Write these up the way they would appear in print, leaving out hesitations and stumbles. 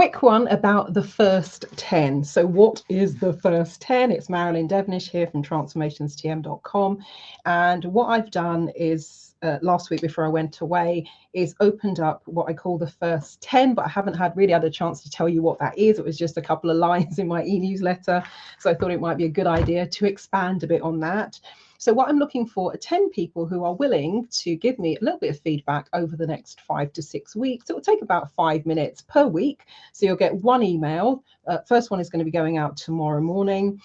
quick one about the first 10. So what is the first 10? It's Marilyn Devnish here from transformationstm.com. And what I've done is last week before I went away is opened up what I call the first 10, but I haven't really had a chance to tell you what that is. It was just a couple of lines in my e-newsletter. So I thought it might be a good idea to expand a bit on that. So what I'm looking for are 10 people who are willing to give me a little bit of feedback over the next 5 to 6 weeks. It will take about 5 minutes per week. So you'll get one email. First one is going to be going out tomorrow morning.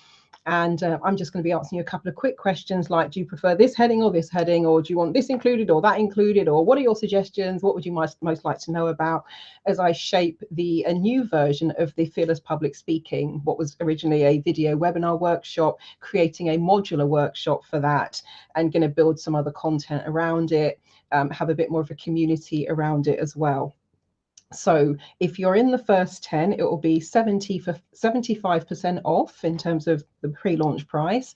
And I'm just going to be asking you a couple of quick questions like, do you prefer this heading or this heading? Or do you want this included or that included? Or what are your suggestions? What would you most like to know about as I shape a new version of the Fearless Public Speaking, what was originally a video webinar workshop, creating a modular workshop for that, and going to build some other content around it, have a bit more of a community around it as well. So if you're in the first 10, it will be 75% off in terms of the pre-launch price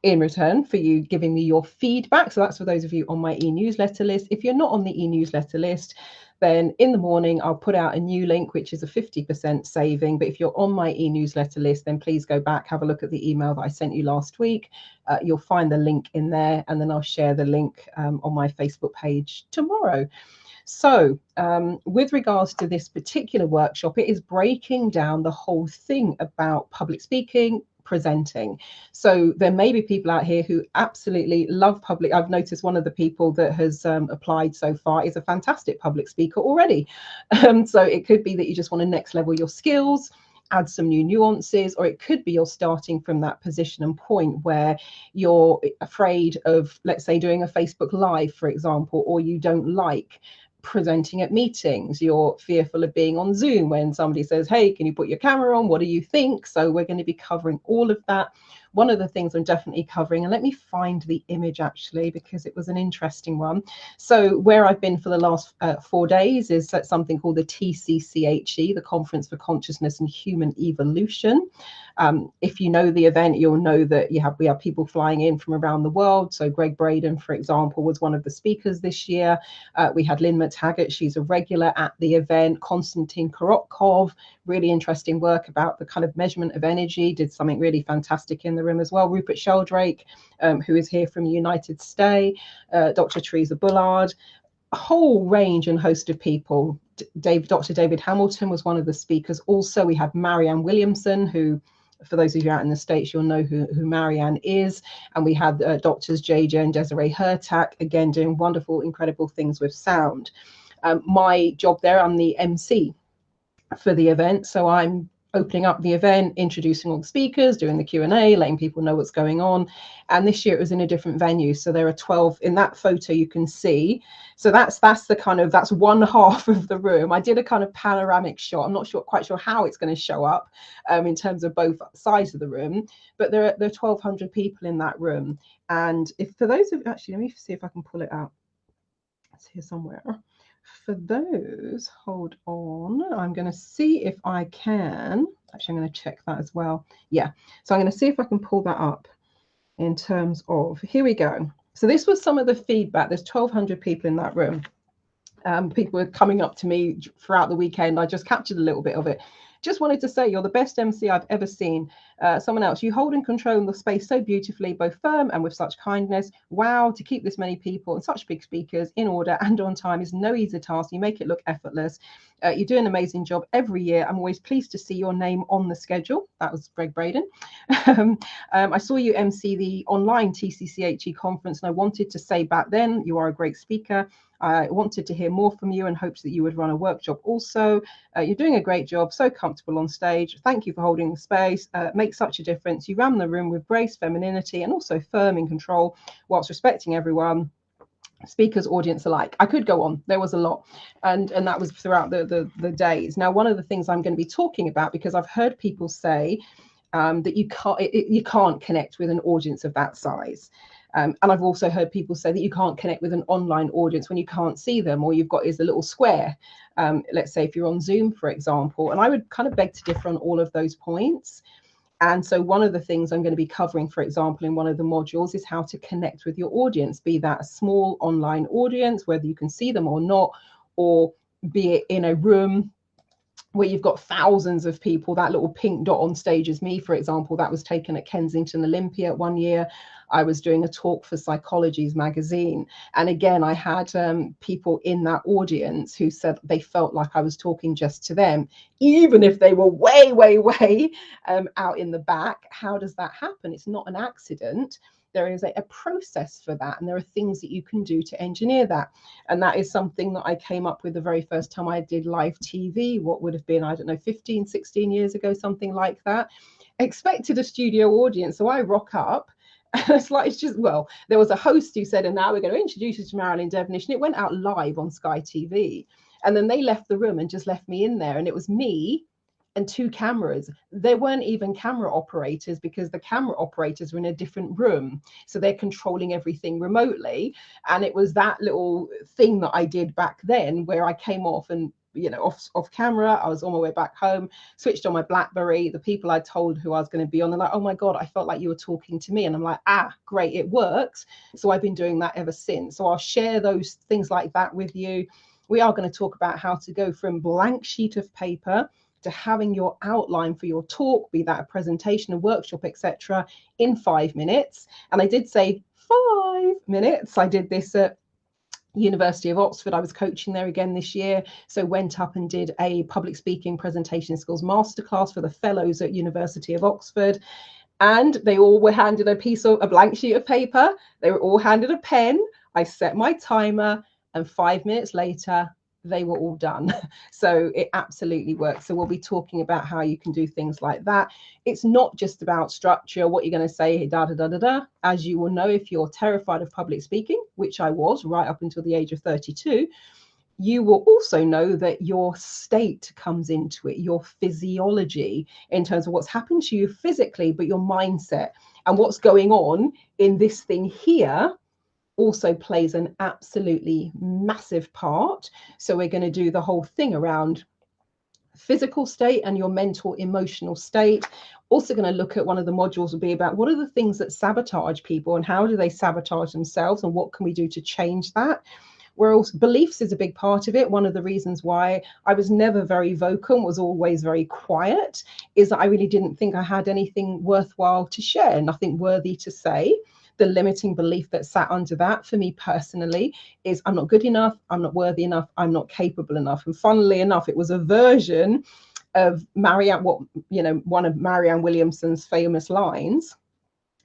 in return for you giving me your feedback. So that's for those of you on my e-newsletter list. If you're not on the e-newsletter list, then in the morning I'll put out a new link, which is a 50% saving. But if you're on my e-newsletter list, then please go back, have a look at the email that I sent you last week. You'll find the link in there, and then I'll share the link on my Facebook page tomorrow. So with regards to this particular workshop, it is breaking down the whole thing about public speaking, presenting. So there may be people out here who absolutely love public. I've noticed one of the people that has applied so far is a fantastic public speaker already. So it could be that you just want to next level your skills, add some new nuances, or it could be you're starting from that position and point where you're afraid of, let's say, doing a Facebook Live, for example, or you don't like presenting at meetings. You're fearful of being on Zoom when somebody says, hey, can you put your camera on? What do you think? So we're going to be covering all of that. One of the things I'm definitely covering, and let me find the image actually, because it was an interesting one. So where I've been for the last 4 days is at something called the TCCHE, the Conference for Consciousness and Human Evolution. If you know the event, you'll know that we have people flying in from around the world. So Greg Braden, for example, was one of the speakers this year. We had Lynn McTaggart, she's a regular at the event. Konstantin Korotkov, really interesting work about the kind of measurement of energy, did something really fantastic in the room as well. Rupert Sheldrake, who is here from the United States, Dr. Teresa Bullard, a whole range and host of people. Dr. David Hamilton was one of the speakers. Also, we had Marianne Williamson, who, for those of you out in the States, you'll know who Marianne is. And we had doctors JJ and Desiree Hertak, again, doing wonderful, incredible things with sound. My job there, I'm the MC for the event. So I'm opening up the event, introducing all the speakers, doing the Q&A, letting people know what's going on. And this year it was in a different venue. So there are 12 in that photo you can see. So that's one half of the room. I did a kind of panoramic shot. I'm not quite sure how it's going to show up in terms of both sides of the room, but there are 1,200 people in that room. And for those of, actually, let me see if I can pull it out. It's here somewhere. For those, hold on, I'm going to see if I can, actually I'm going to check that as well. Yeah, so I'm going to see if I can pull that up in terms of, here we go. So this was some of the feedback. There's 1,200 people in that room. People were coming up to me throughout the weekend. I just captured a little bit of it. Just wanted to say you're the best MC I've ever seen. Someone else, you hold and control the space so beautifully, both firm and with such kindness. Wow, to keep this many people and such big speakers in order and on time is no easy task. You make it look effortless. You do an amazing job every year. I'm always pleased to see your name on the schedule. That was Greg Braden. I saw you MC the online TCCHE conference, and I wanted to say back then, you are a great speaker. I wanted to hear more from you and hoped that you would run a workshop also. You're doing a great job, so comfortable on stage. Thank you for holding the space. Makes such a difference. You ran the room with grace, femininity, and also firm in control whilst respecting everyone, speakers, audience alike. I could go on. There was a lot. And that was throughout the days. Now, one of the things I'm going to be talking about, because I've heard people say that you can't connect with an audience of that size. And I've also heard people say that you can't connect with an online audience when you can't see them, or you've got is a little square. Let's say if you're on Zoom, for example, and I would kind of beg to differ on all of those points. And so one of the things I'm going to be covering, for example, in one of the modules is how to connect with your audience, be that a small online audience, whether you can see them or not, or be it in a room where you've got thousands of people. That little pink dot on stage is me, for example. That was taken at Kensington Olympia one year. I was doing a talk for Psychology's magazine. And again, I had people in that audience who said they felt like I was talking just to them, even if they were way, way, way out in the back. How does that happen? It's not an accident. There is a process for that, and there are things that you can do to engineer that. And that is something that I came up with the very first time I did live TV, what would have been, I don't know, 15, 16 years ago, something like that. Expected a studio audience. So I rock up. It's just, well, there was a host who said, and now we're going to introduce you to Marilyn Devonish. And it went out live on Sky TV. And then they left the room and just left me in there. And it was me and two cameras. There weren't even camera operators, because the camera operators were in a different room. So they're controlling everything remotely. And it was that little thing that I did back then, where I came off and, off camera. I was on my way back home, switched on my BlackBerry. The people I told who I was going to be on, they're like, oh my God, I felt like you were talking to me. And I'm like, great, it works. So I've been doing that ever since. So I'll share those things like that with you. We are going to talk about how to go from blank sheet of paper to having your outline for your talk, be that a presentation, a workshop, etc., in 5 minutes. And I did say 5 minutes. I did this at University of Oxford. I was coaching there again this year, so went up and did a public speaking presentation skills masterclass for the fellows at University of Oxford. And they all were handed a blank sheet of paper. They were all handed a pen. I set my timer, and 5 minutes later, they were all done. So it absolutely works. So we'll be talking about how you can do things like that. It's not just about structure, what you're going to say, da, da, da, da, da. As you will know, if you're terrified of public speaking, which I was right up until the age of 32, you will also know that your state comes into it, your physiology, in terms of what's happened to you physically, but your mindset and what's going on in this thing here also plays an absolutely massive part. So we're going to do the whole thing around physical state and your mental emotional state. Also going to look at, one of the modules will be about what are the things that sabotage people and how do they sabotage themselves and what can we do to change that. Where also beliefs is a big part of it. One of the reasons why I was never very vocal, was always very quiet, is that I really didn't think I had anything worthwhile to share, nothing worthy to say. The limiting belief that sat under that for me personally is I'm not good enough, I'm not worthy enough, I'm not capable enough. And funnily enough, it was a version of one of Marianne Williamson's famous lines,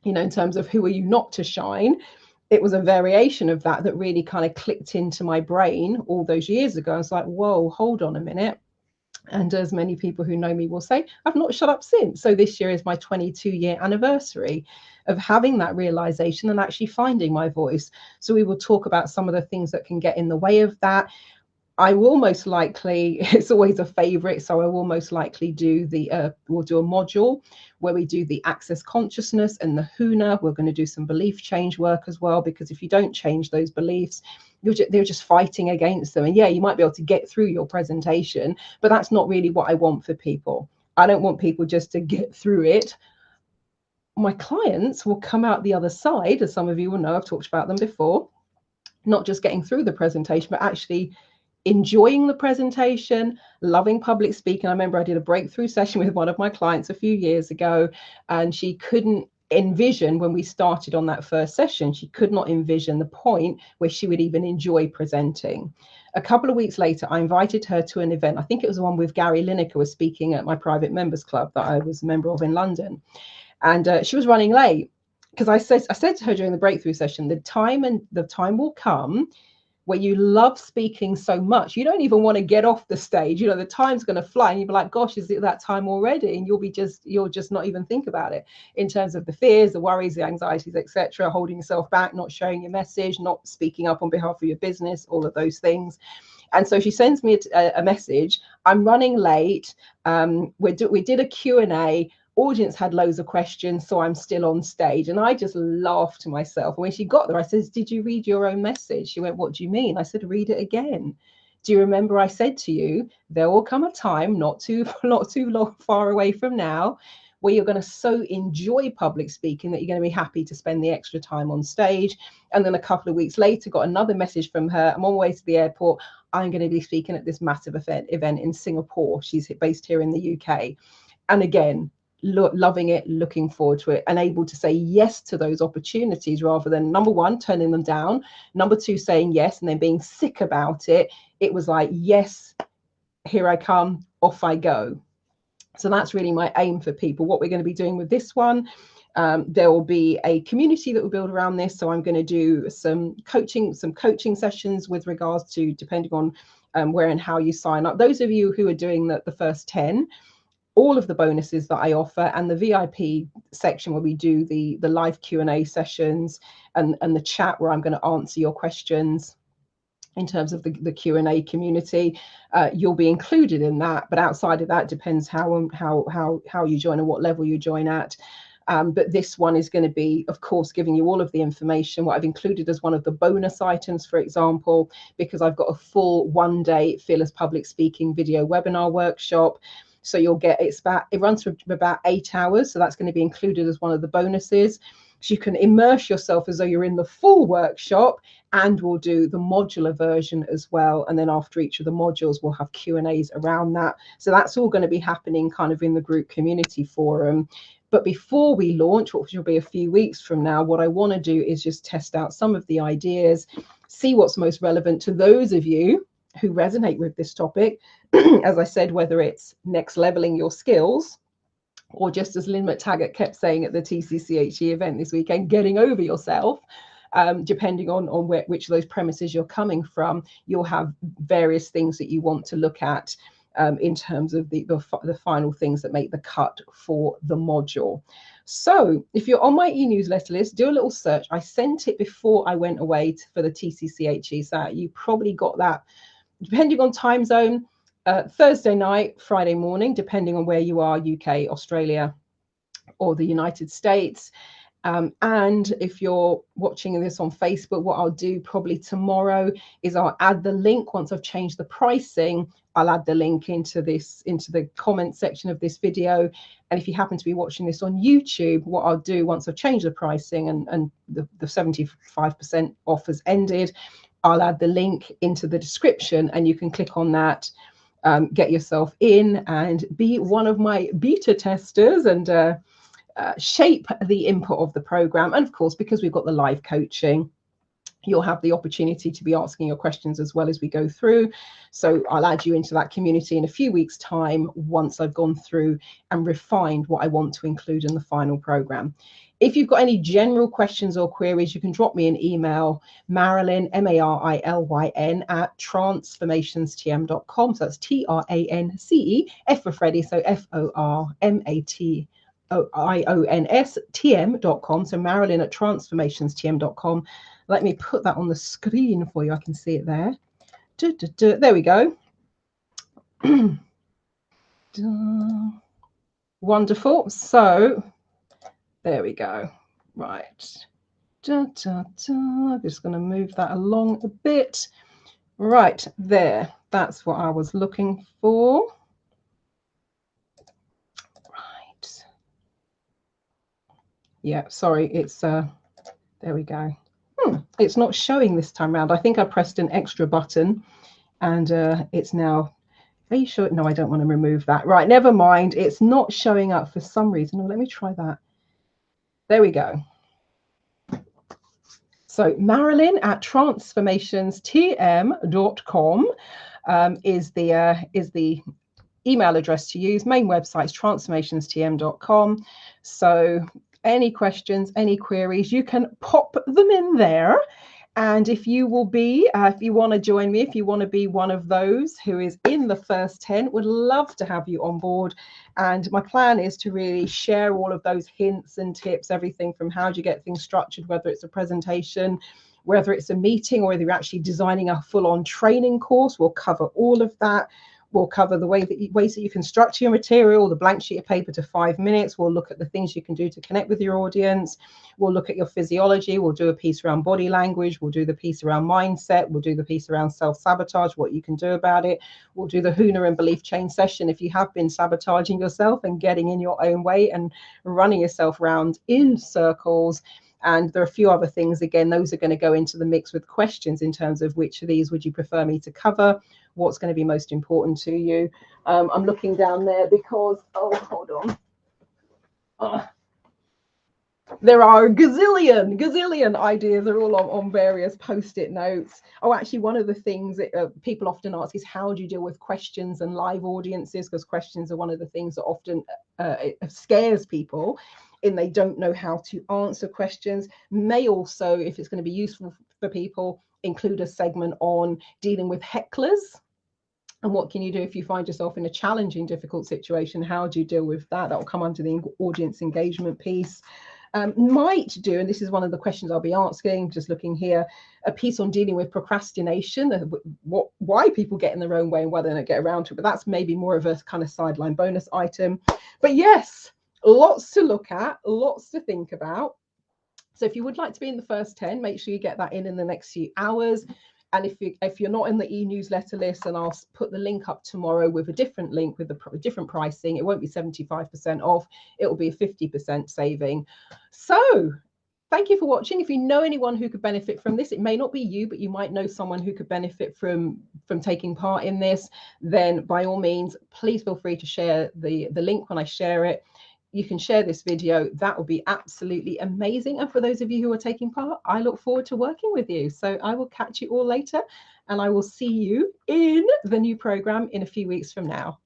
in terms of who are you not to shine. It was a variation of that really kind of clicked into my brain all those years ago. I was like, whoa, hold on a minute. And as many people who know me will say, I've not shut up since. So this year is my 22-year anniversary of having that realization and actually finding my voice. So we will talk about some of the things that can get in the way of that. I will most likely, it's always a favorite, so I will most likely do we'll do a module where we do the access consciousness and the HUNA. We're going to do some belief change work as well, because if you don't change those beliefs, they're just fighting against them. And yeah, you might be able to get through your presentation, but that's not really what I want for people. I don't want people just to get through it. My clients will come out the other side, as some of you will know, I've talked about them before, not just getting through the presentation, but actually enjoying the presentation, loving public speaking. I remember I did a breakthrough session with one of my clients a few years ago, and she couldn't envision, when we started on that first session, she could not envision the point where she would even enjoy presenting. A couple of weeks later, I invited her to an event. I think it was the one with Gary Lineker was speaking at my private members club that I was a member of in London. And she was running late, because I said to her during the breakthrough session, the time will come where you love speaking so much, you don't even want to get off the stage. The time's going to fly and you'll be like, gosh, is it that time already? And you'll just not even think about it, in terms of the fears, the worries, the anxieties, etc., holding yourself back, not sharing your message, not speaking up on behalf of your business, all of those things. And so she sends me a message. I'm running late. We did a Q&A. Audience had loads of questions, so I'm still on stage. And I just laughed to myself. And when she got there, I said, did you read your own message? She went, what do you mean? I said, read it again. Do you remember I said to you, there will come a time not too long, far away from now, where you're going to so enjoy public speaking that you're going to be happy to spend the extra time on stage. And then a couple of weeks later, got another message from her. I'm on my way to the airport. I'm going to be speaking at this massive event in Singapore. She's based here in the UK. And again, loving it, looking forward to it, and able to say yes to those opportunities rather than, number one, turning them down, number two, saying yes and then being sick about it. It was like, yes, here I come, off I go. So that's really my aim for people. What we're going to be doing with this one, there will be a community that will build around this. So I'm going to do some coaching sessions with regards to, depending on where and how you sign up. Those of you who are doing the first 10, all of the bonuses that I offer, and the VIP section where we do the live Q&A sessions and the chat where I'm going to answer your questions in terms of the Q&A community, you'll be included in that. But outside of that, depends how you join and what level you join at. But this one is going to be, of course, giving you all of the information. What I've included as one of the bonus items, for example, because I've got a full 1-day Fearless Public Speaking video webinar workshop. So you'll get, it runs for about 8 hours. So that's going to be included as one of the bonuses. So you can immerse yourself as though you're in the full workshop, and we'll do the modular version as well. And then after each of the modules, we'll have Q&As around that. So that's all going to be happening kind of in the group community forum. But before we launch, which will be a few weeks from now, what I want to do is just test out some of the ideas, see what's most relevant to those of you who resonate with this topic. As I said, whether it's next leveling your skills, or just as Lynn McTaggart kept saying at the TCCHE event this weekend, getting over yourself, depending on which of those premises you're coming from, you'll have various things that you want to look at in terms of the final things that make the cut for the module. So if you're on my e-newsletter list, do a little search. I sent it before I went away for the TCCHE, so you probably got that, depending on time zone, Thursday night, Friday morning, depending on where you are, UK, Australia, or the United States. And if you're watching this on Facebook, what I'll do probably tomorrow is I'll add the link. Once I've changed the pricing, I'll add the link into the comment section of this video. And if you happen to be watching this on YouTube, what I'll do once I've changed the pricing and the 75% off has ended, I'll add the link into the description, and you can click on that, get yourself in and be one of my beta testers and shape the input of the program. And of course, because we've got the live coaching, you'll have the opportunity to be asking your questions as well as we go through. So I'll add you into that community in a few weeks' time once I've gone through and refined what I want to include in the final program. If you've got any general questions or queries, you can drop me an email, Marilyn, Marilyn, at transformationstm.com. So that's TRANCE, F for Freddie, so FORMATIONS, TM.com. So Marilyn at transformationstm.com. Let me put that on the screen for you. I can see it there. There we go. Wonderful. So there we go. Right. I'm just going to move that along a bit. Right there. That's what I was looking for. Right. Yeah, sorry. It's there we go. It's not showing this time around. I think I pressed an extra button and it's now. Are you sure? No, I don't want to remove that. Right, never mind. It's not showing up for some reason. Oh, let me try that. There we go. So Marilyn at transformationstm.com is the email address to use. Main website is transformationstm.com. So any questions, any queries, you can pop them in there. And if you will be, if you want to join me, if you want to be one of those who is in the first 10, would love to have you on board. And my plan is to really share all of those hints and tips, everything from how do you get things structured, whether it's a presentation, whether it's a meeting, or whether you're actually designing a full-on training course. We'll cover all of that. We'll cover the ways that you can structure your material, the blank sheet of paper to 5 minutes. We'll look at the things you can do to connect with your audience. We'll look at your physiology. We'll do a piece around body language. We'll do the piece around mindset. We'll do the piece around self-sabotage, what you can do about it. We'll do the Huna and belief change session if you have been sabotaging yourself and getting in your own way and running yourself around in circles. And there are a few other things. Again, those are going to go into the mix with questions in terms of which of these would you prefer me to cover? What's going to be most important to you? I'm looking down there because, oh, hold on. There are a gazillion ideas. They're all on various post-it notes. Oh, actually, one of the things that people often ask is how do you deal with questions and live audiences? Because questions are one of the things that often it scares people, and they don't know how to answer questions. May also, if it's going to be useful for people, include a segment on dealing with hecklers. And what can you do if you find yourself in a challenging, difficult situation? How do you deal with that? That will come under the audience engagement piece. Might do, and this is one of the questions I'll be asking, just looking here, a piece on dealing with procrastination, why people get in their own way and why they don't get around to it. But that's maybe more of a kind of sideline bonus item. But yes, lots to look at, lots to think about. So if you would like to be in the first 10, make sure you get that in the next few hours. And if you're not in the e-newsletter list, and I'll put the link up tomorrow with a different link with a different pricing. It won't be 75% off. It will be a 50% saving. So thank you for watching. If you know anyone who could benefit from this, it may not be you, but you might know someone who could benefit from taking part in this, then by all means, please feel free to share the link when I share it. You can share this video. That will be absolutely amazing. And for those of you who are taking part, I look forward to working with you. So I will catch you all later, and I will see you in the new program in a few weeks from now.